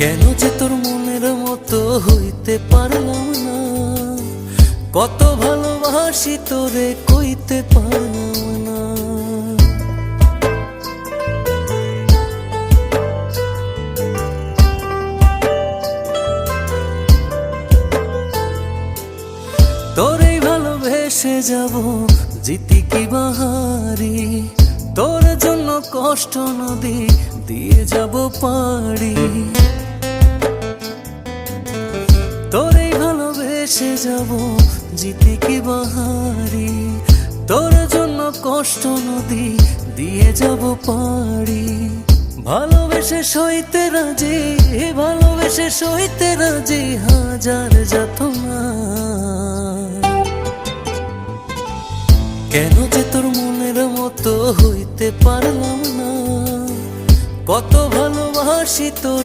কেন যে তোর মনের মতো হইতে পারলাম না, কত ভালোবাসি তোরে কইতে পারলাম না। তোরেই ভালোবেসে যাব জিতি কি বাহারি, তোর জন্য কষ্ট নদী দিয়ে যাব পাড়ি। তোরেই ভালোবেসে যাব জিতি কি বাহারি, তোর জন্য কষ্ট নদী দিয়ে যাব পাড়ি। ভালোবেসে সইতে রাজি, ভালোবেসে সইতে রাজি হাজার যাতনা। কেন যে তোর মনের মতো হইতে পারলাম না, কত ভালোবাসি তোর।